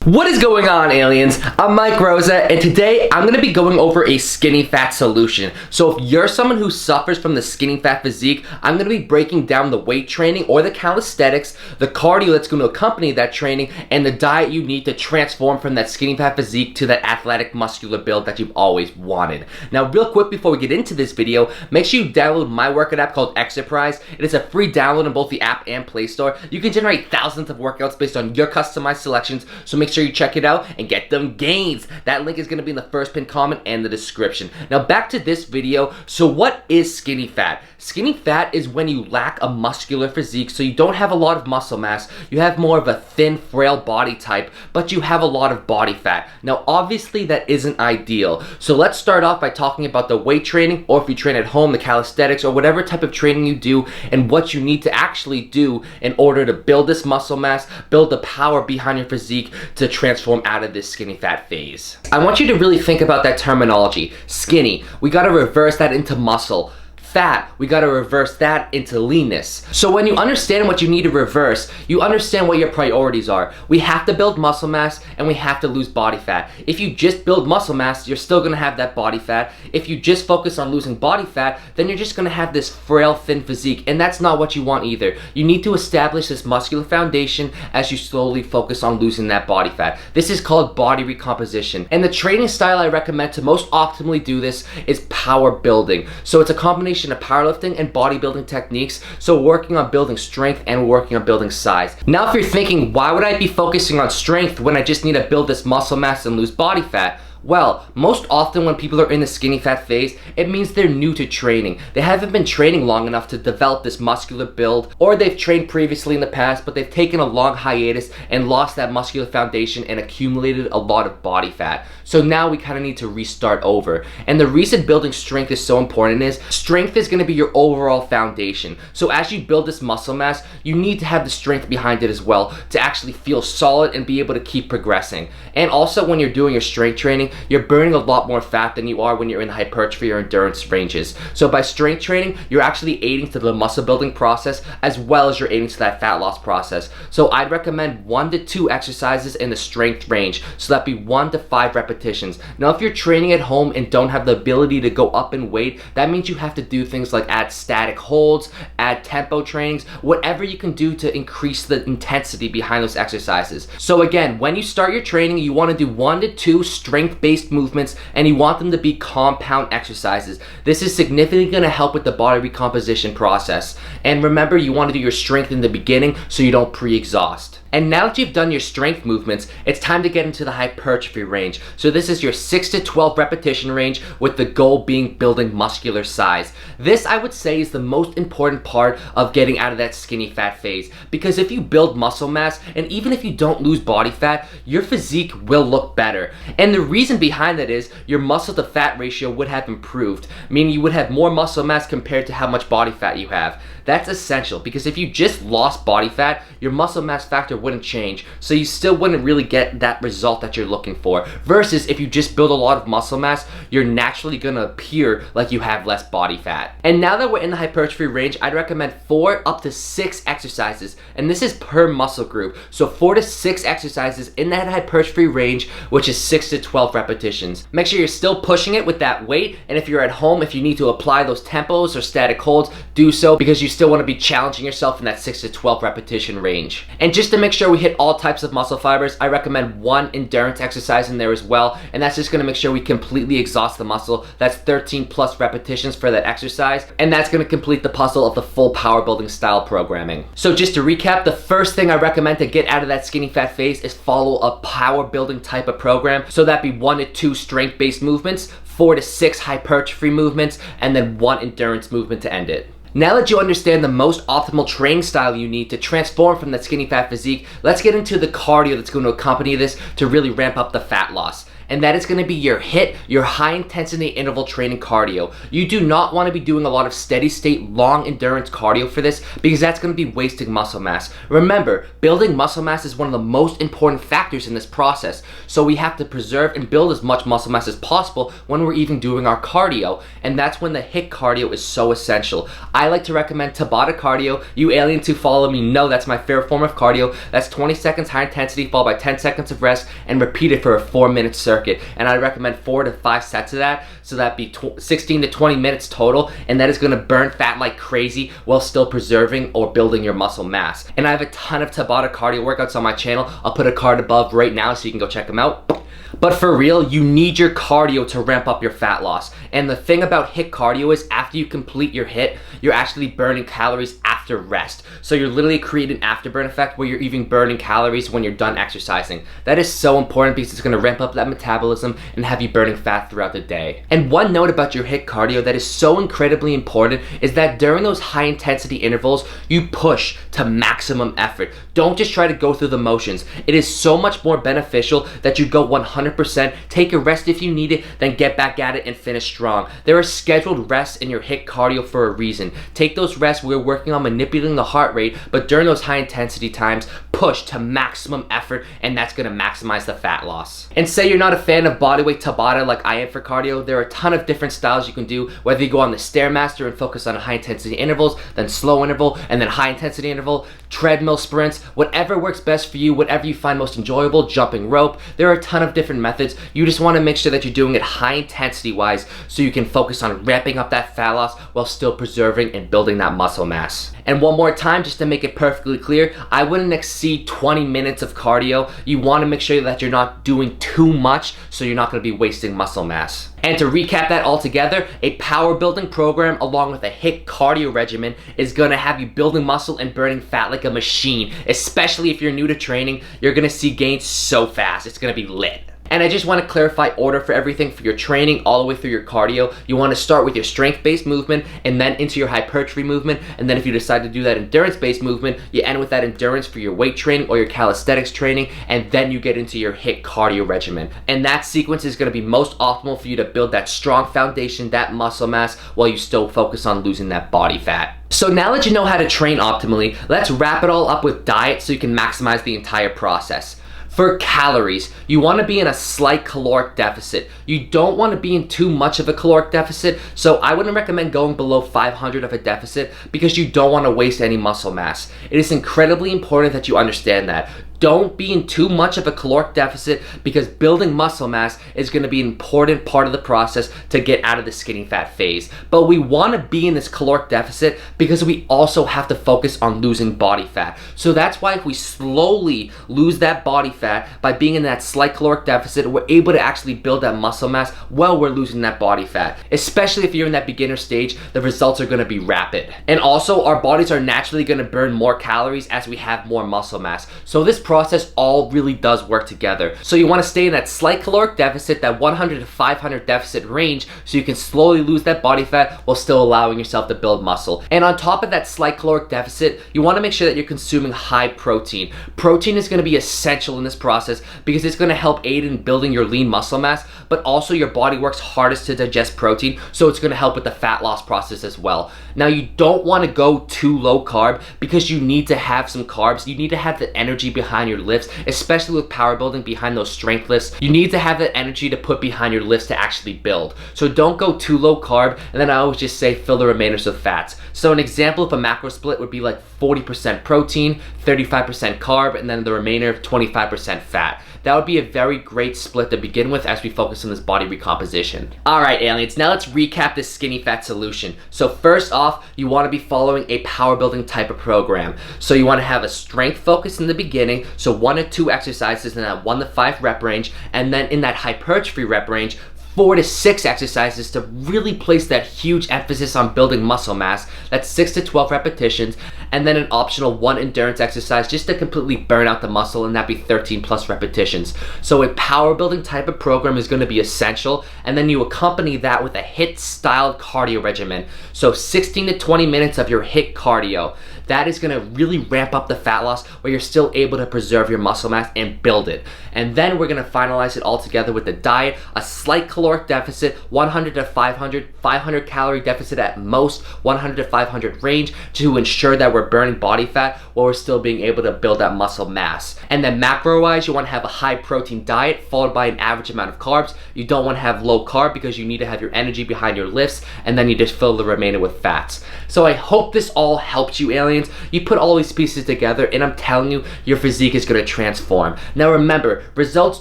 What is going on, aliens? I'm Mike Rosa, and today I'm going to be going over a skinny fat solution. So if you're someone who suffers from the skinny fat physique, I'm going to be breaking down the weight training or the calisthenics, the cardio that's going to accompany that training, and the diet you need to transform from that skinny fat physique to that athletic muscular build that you've always wanted. Now, real quick before we get into this video, make sure you download my workout app called Exerprise. It is a free download in both the app and Play Store. You can generate thousands of workouts based on your customized selections, so make sure you check it out and get them gains. That link is going to be in the first pinned comment and the description. Now back to this video. So what is skinny fat? Skinny fat is when you lack a muscular physique, so you don't have a lot of muscle mass, you have more of a thin, frail body type, but you have a lot of body fat. Now obviously that isn't ideal. So let's start off by talking about the weight training, or if you train at home, the calisthenics, or whatever type of training you do, and what you need to actually do in order to build this muscle mass, build the power behind your physique to transform out of this skinny fat phase. I want you to really think about that terminology. Skinny, we gotta reverse that into muscle. Fat, we gotta reverse that into leanness. So when you understand what you need to reverse, you understand what your priorities are. We have to build muscle mass and we have to lose body fat. If you just build muscle mass, you're still gonna have that body fat. If you just focus on losing body fat, then you're just gonna have this frail, thin physique, and that's not what you want either. You need to establish this muscular foundation as you slowly focus on losing that body fat. This is called body recomposition. And the training style I recommend to most optimally do this is power building. So it's a combination of powerlifting and bodybuilding techniques, so working on building strength and working on building size. Now if you're thinking, why would I be focusing on strength when I just need to build this muscle mass and lose body fat? Well, most often when people are in the skinny fat phase, it means they're new to training. They haven't been training long enough to develop this muscular build, or they've trained previously in the past, but they've taken a long hiatus and lost that muscular foundation and accumulated a lot of body fat. So now we kind of need to restart over. And the reason building strength is so important is strength is going to be your overall foundation. So as you build this muscle mass, you need to have the strength behind it as well to actually feel solid and be able to keep progressing. And also when you're doing your strength training, you're burning a lot more fat than you are when you're in the hypertrophy or endurance ranges. So by strength training, you're actually aiding to the muscle building process as well as you're aiding to that fat loss process. So I'd recommend 1 to 2 exercises in the strength range. So that'd be 1 to 5 repetitions. Now if you're training at home and don't have the ability to go up in weight, that means you have to do things like add static holds, add tempo trainings, whatever you can do to increase the intensity behind those exercises. So again, when you start your training, you want to do 1 to 2 strength-based movements, and you want them to be compound exercises. This is significantly going to help with the body recomposition process. And remember, you want to do your strength in the beginning so you don't pre-exhaust. And now that you've done your strength movements, it's time to get into the hypertrophy range. So this is your 6 to 12 repetition range with the goal being building muscular size. This, I would say, is the most important part of getting out of that skinny fat phase. Because if you build muscle mass, and even if you don't lose body fat, your physique will look better. And the reason behind that is your muscle to fat ratio would have improved, meaning you would have more muscle mass compared to how much body fat you have. That's essential because if you just lost body fat, your muscle mass factor wouldn't change, so you still wouldn't really get that result that you're looking for. Versus if you just build a lot of muscle mass, you're naturally gonna appear like you have less body fat. And now that we're in the hypertrophy range, I'd recommend 4 up to 6 exercises, and this is per muscle group. So 4 to 6 exercises in that hypertrophy range, which is 6 to 12 repetitions. Make sure you're still pushing it with that weight, and if you're at home, if you need to apply those tempos or static holds, do so because you still want to be challenging yourself in that 6 to 12 repetition range. And just to make sure we hit all types of muscle fibers, I recommend 1 endurance exercise in there as well, and that's just going to make sure we completely exhaust the muscle. That's 13 plus repetitions for that exercise, and that's going to complete the puzzle of the full power building style programming. So just to recap, the first thing I recommend to get out of that skinny fat phase is follow a power building type of program. So that'd be 1 to 2 strength based movements, 4 to 6 hypertrophy movements, and then 1 endurance movement to end it. Now that you understand the most optimal training style you need to transform from that skinny fat physique, let's get into the cardio that's going to accompany this to really ramp up the fat loss. and that is going to be your HIIT, your high intensity interval training cardio. You do not want to be doing a lot of steady state long endurance cardio for this, because that's going to be wasting muscle mass. Remember, building muscle mass is one of the most important factors in this process, so we have to preserve and build as much muscle mass as possible when we're even doing our cardio, and that's when the HIIT cardio is so essential. I like to recommend Tabata cardio. You aliens who follow me know that's my favorite form of cardio. That's 20 seconds high intensity followed by 10 seconds of rest, and repeat it for a 4-minute circuit. And I recommend 4 to 5 sets of that, so that'd be 16 to 20 minutes total, and that is going to burn fat like crazy while still preserving or building your muscle mass. And I have a ton of Tabata cardio workouts on my channel. I'll put a card above right now so you can go check them out. But for real, you need your cardio to ramp up your fat loss. And the thing about HIIT cardio is after you complete your HIIT, you're actually burning calories after rest. So you're literally creating an afterburn effect where you're even burning calories when you're done exercising. That is so important because it's going to ramp up that metabolism and have you burning fat throughout the day. And one note about your HIIT cardio that is so incredibly important is that during those high intensity intervals, you push to maximum effort. Don't just try to go through the motions. It is so much more beneficial that you go 100%, take a rest if you need it, then get back at it and finish strong. There are scheduled rests in your HIIT cardio for a reason. Take those rests. We're working on manipulating the heart rate, but during those high intensity times, push to maximum effort, and that's going to maximize the fat loss. And say you're not a fan of bodyweight Tabata like I am for cardio, there are a ton of different styles you can do, whether you go on the Stairmaster and focus on high intensity intervals, then slow interval, and then high intensity interval, treadmill sprints, whatever works best for you, whatever you find most enjoyable, jumping rope. There are a ton of different methods. You just want to make sure that you're doing it high intensity wise so you can focus on ramping up that fat loss while still preserving and building that muscle mass. And one more time, just to make it perfectly clear, I wouldn't exceed 20 minutes of cardio. You want to make sure that you're not doing too much so you're not going to be wasting muscle mass. And to recap that all together, a power building program along with a HIIT cardio regimen is going to have you building muscle and burning fat like a machine. Especially if you're new to training, you're going to see gains so fast. It's going to be lit. And I just want to clarify order for everything for your training all the way through your cardio. You want to start with your strength-based movement and then into your hypertrophy movement. And then if you decide to do that endurance-based movement, you end with that endurance for your weight training or your calisthenics training. And then you get into your HIIT cardio regimen. And that sequence is going to be most optimal for you to build that strong foundation, that muscle mass, while you still focus on losing that body fat. So now that you know how to train optimally, let's wrap it all up with diet so you can maximize the entire process. For calories, you want to be in a slight caloric deficit. You don't want to be in too much of a caloric deficit, so I wouldn't recommend going below 500 of a deficit because you don't want to waste any muscle mass. It is incredibly important that you understand that. Don't be in too much of a caloric deficit because building muscle mass is going to be an important part of the process to get out of the skinny fat phase. But we want to be in this caloric deficit because we also have to focus on losing body fat. So that's why if we slowly lose that body fat by being in that slight caloric deficit, we're able to actually build that muscle mass while we're losing that body fat. Especially if you're in that beginner stage, the results are going to be rapid. And also, our bodies are naturally going to burn more calories as we have more muscle mass. So this process all really does work together. So you want to stay in that slight caloric deficit, that 100 to 500 deficit range, so you can slowly lose that body fat while still allowing yourself to build muscle. And on top of that slight caloric deficit, you want to make sure that you're consuming high protein. Protein is going to be essential in this process because it's going to help aid in building your lean muscle mass, but also your body works hardest to digest protein, so it's going to help with the fat loss process as well. Now, you don't want to go too low carb because you need to have some carbs. You need to have the energy behind your lifts, especially with power building behind those strength lifts. You need to have that energy to put behind your lifts to actually build. So don't go too low carb, and then I always just say fill the remainders with fats. So an example of a macro split would be like 40% protein, 35% carb, and then the remainder 25% fat. That would be a very great split to begin with as we focus on this body recomposition. Alright aliens, now let's recap this skinny fat solution. So first off, you want to be following a power building type of program. So you want to have a strength focus in the beginning, so 1 to 2 exercises in that 1 to 5 rep range, and then in that hypertrophy rep range, 4 to 6 exercises to really place that huge emphasis on building muscle mass. That's 6 to 12 repetitions. and then an optional 1 endurance exercise just to completely burn out the muscle, and that'd be 13 plus repetitions. So a power building type of program is going to be essential, and then you accompany that with a HIIT style cardio regimen. So 16 to 20 minutes of your HIIT cardio. That is going to really ramp up the fat loss where you're still able to preserve your muscle mass and build it. And then we're going to finalize it all together with the diet, a slight caloric deficit, 100 to 500 calorie deficit at most, 100 to 500 range, to ensure that we're burning body fat while we're still being able to build that muscle mass. And then macro wise, you want to have a high protein diet followed by an average amount of carbs. You don't want to have low carb because you need to have your energy behind your lifts, and then you just fill the remainder with fats. So I hope this all helped you, aliens. You put all these pieces together and I'm telling you, your physique is going to transform. Now remember, results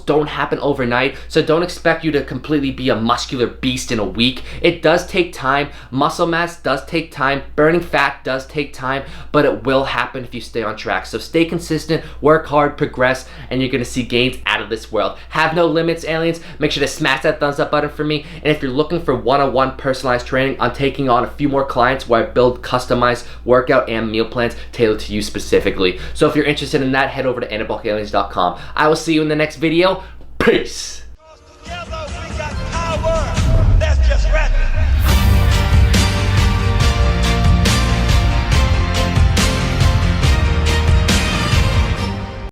don't happen overnight, so don't expect you to completely be a muscular beast in a week. It does take time. Muscle mass does take time. Burning fat does take time, but it will happen if you stay on track. So stay consistent, work hard, progress, and you're going to see gains out of this world. Have no limits, aliens. Make sure to smash that thumbs up button for me. And if you're looking for one-on-one personalized training, I'm taking on a few more clients where I build customized workout and meal plans tailored to you specifically. So if you're interested in that, head over to anabolicaliens.com. I will see you in the next video. Peace!